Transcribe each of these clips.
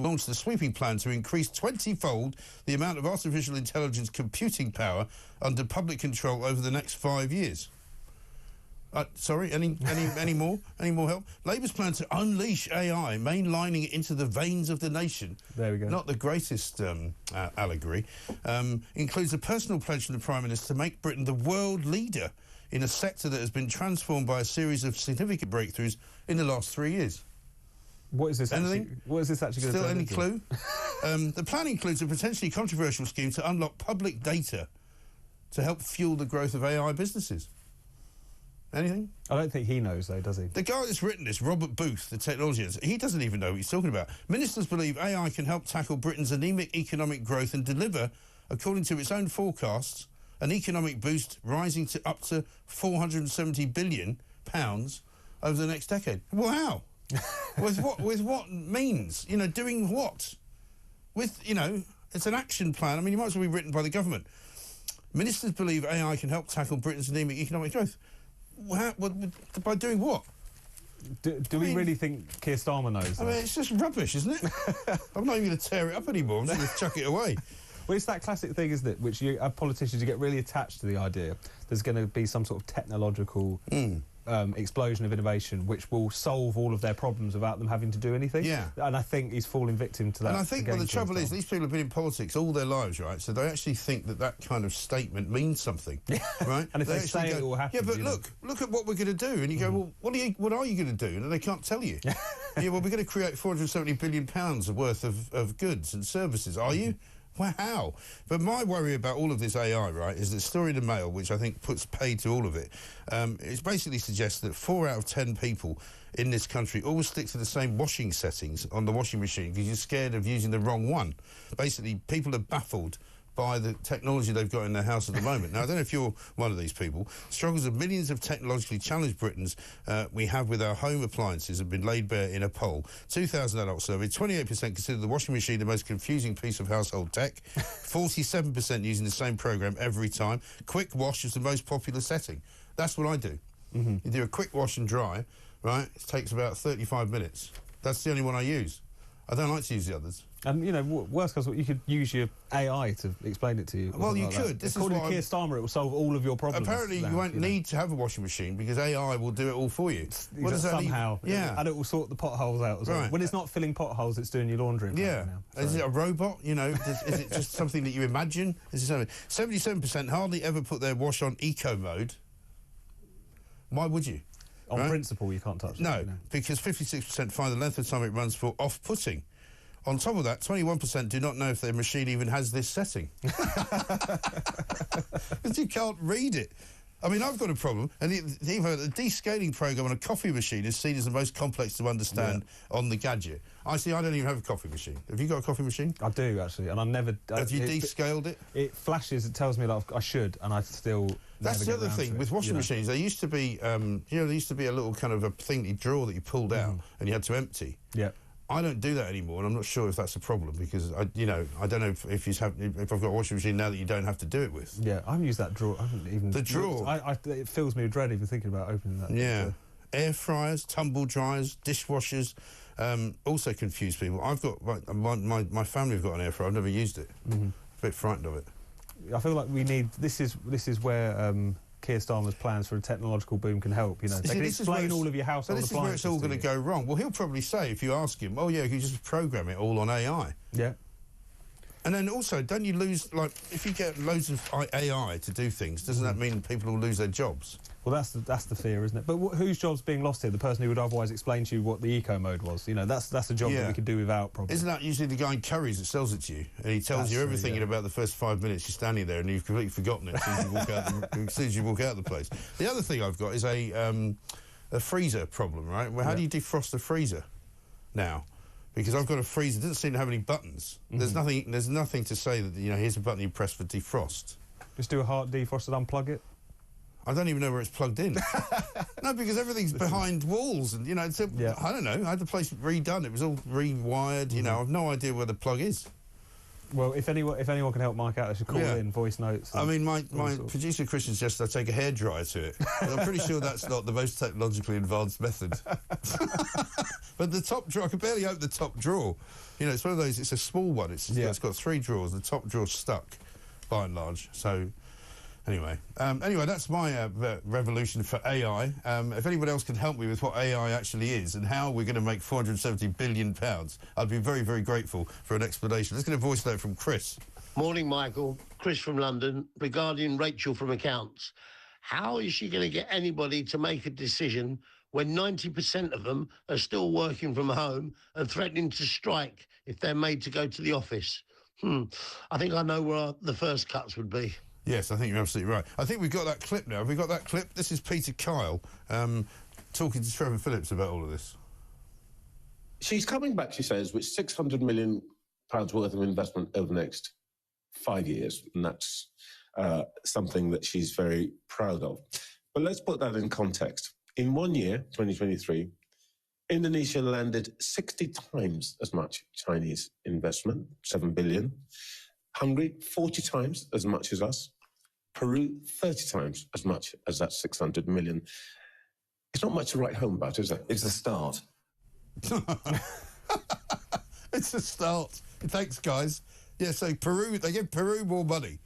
launched a sweeping plan to increase 20-fold the amount of artificial intelligence computing power under public control over the next 5 years. Sorry, any more? Any more help? Labour's plan to unleash AI, mainlining it into the veins of the nation. There we go. Not the greatest allegory. Includes a personal pledge from the Prime Minister to make Britain the world leader in a sector that has been transformed by a series of significant breakthroughs in the last 3 years. What is this actually going to Still turn any into? clue? The plan includes a potentially controversial scheme to unlock public data to help fuel the growth of AI businesses. Anything? I don't think he knows, though, does he? The guy that's written this, Robert Booth, the technologist, he doesn't even know what he's talking about. Ministers believe AI can help tackle Britain's anemic economic growth and deliver, according to its own forecasts, an economic boost rising to up to £470 billion over the next decade. Wow! With what means? You know, doing what? With, you know, it's an action plan. I mean, it might as well be written by the government. Ministers believe AI can help tackle Britain's anemic economic growth. By doing what? Do we really think Keir Starmer knows? I mean, it's just rubbish, isn't it? I'm not even going to tear it up anymore. I'm just going to chuck it away. Well, it's that classic thing, isn't it, which you politicians, you get really attached to the idea there's going to be some sort of technological explosion of innovation which will solve all of their problems without them having to do anything. Yeah. And I think he's falling victim to that. And I think the trouble is, these people have been in politics all their lives, right? So they actually think that kind of statement means something, right? And if they say it will happen. Yeah, but look at what we're going to do. And you go, well, what are you going to do? And they can't tell you. Yeah, well, we're going to create £470 billion worth of goods and services. Are you? Wow. But my worry about all of this AI, right, is the story in the Mail, which I think puts paid to all of it. It basically suggests that 4 out of 10 people in this country always stick to the same washing settings on the washing machine because you're scared of using the wrong one. Basically, people are baffled by the technology they've got in their house at the moment. Now, I don't know if you're one of these people. Struggles of millions of technologically challenged Britons we have with our home appliances have been laid bare in a poll. 2,000 adults surveyed, 28% consider the washing machine the most confusing piece of household tech, 47% using the same programme every time. Quick wash is the most popular setting. That's what I do. You do a quick wash and dry, right? It takes about 35 minutes. That's the only one I use. I don't like to use the others. And, you know, worst case, you could use your AI to explain it to you. Well, you could. According to Keir Starmer, it will solve all of your problems. Apparently, you won't need to have a washing machine because AI will do it all for you. What does that somehow. Yeah. And it will sort the potholes out as well. Right. When it's not filling potholes, it's doing your laundry. Yeah. Now, so. Is it a robot? You know, is it just something that you imagine? Is it something? 77% hardly ever put their wash on eco mode. Why would you? On principle, you can't touch it. No, because 56% find the length of time it runs for off-putting. On top of that, 21% do not know if their machine even has this setting. Because you can't read it. I mean, I've got a problem, and even a descaling program on a coffee machine is seen as the most complex to understand on the gadget. I don't even have a coffee machine. Have you got a coffee machine? I do, actually, and I never... Have you descaled it? It flashes, it tells me that I should, and I still... That's the other thing with washing machines. There used to be, there used to be a little kind of a thing that you draw that you pulled out, and you had to empty. Yeah. I don't do that anymore, and I'm not sure if that's a problem because I don't know if I've got a washing machine now that you don't have to do it with. Yeah, I haven't used that drawer. I haven't even. The drawer. It fills me with dread even thinking about opening that. Yeah, air fryers, tumble dryers, dishwashers, also confuse people. I've got my family have got an air fryer. I've never used it. A bit frightened of it. I feel like we need. This is where Keir Starmer's plans for a technological boom can help. You know, they can explain all of your household appliances. This is where it's all going to go wrong. Well, he'll probably say if you ask him, "Oh yeah, you can just program it all on AI." Yeah. And then also, don't you lose, like, if you get loads of AI to do things, doesn't that mean people will lose their jobs? Well, that's the fear, isn't it? But whose job's being lost here? The person who would otherwise explain to you what the eco mode was. You know, that's a job that we could do without, probably. Isn't that usually the guy in Curry's that sells it to you? And he tells you everything in about the first 5 minutes you're standing there and you've completely forgotten it as soon as you walk out of the place. The other thing I've got is a freezer problem, right? Well, how do you defrost a freezer now? Because I've got a freezer, it doesn't seem to have any buttons. There's nothing to say that, you know, here's a button you press for defrost. Just do a hard defrost and unplug it? I don't even know where it's plugged in. No, because everything's behind walls and, you know, I don't know, I had the place redone, it was all rewired, you know, I've no idea where the plug is. Well, if anyone can help Mike out, they should call Yeah. in voice notes. I mean, my sorts. producer Christian suggests I take a hairdryer to it. But I'm pretty sure that's not the most technologically advanced method. But the top drawer, I can barely open the top drawer. You know, it's one of those, it's a small one. It's got 3 drawers. The top drawer's stuck, by and large. So, anyway, that's my revolution for AI. If anyone else can help me with what AI actually is and how we're going to make £470 billion, I'd be very, very grateful for an explanation. Let's get a voice note from Chris. Morning, Michael. Chris from London. Regarding Rachel from accounts, how is she going to get anybody to make a decision when 90% of them are still working from home and threatening to strike if they're made to go to the office? I think I know where the first cuts would be. Yes, I think you're absolutely right. I think we've got that clip now. Have we got that clip? This is Peter Kyle talking to Trevor Phillips about all of this. She's coming back, she says, with £600 million worth of investment over the next 5 years, and that's something that she's very proud of. But let's put that in context. In 1 year, 2023, Indonesia landed 60 times as much Chinese investment, 7 billion. Hungary, 40 times as much as us. Peru, 30 times as much as that 600 million. It's not much to write home about, is it? It's the start. It's a start. Thanks, guys. Yeah, so Peru, they give Peru more money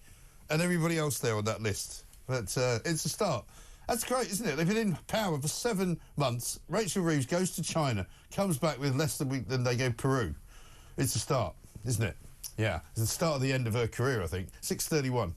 and everybody else there on that list. But it's a start. That's great, isn't it? They've been in power for 7 months. Rachel Reeves goes to China, comes back with less than they gave Peru. It's a start, isn't it? Yeah, it's the start of the end of her career, I think. 6:31.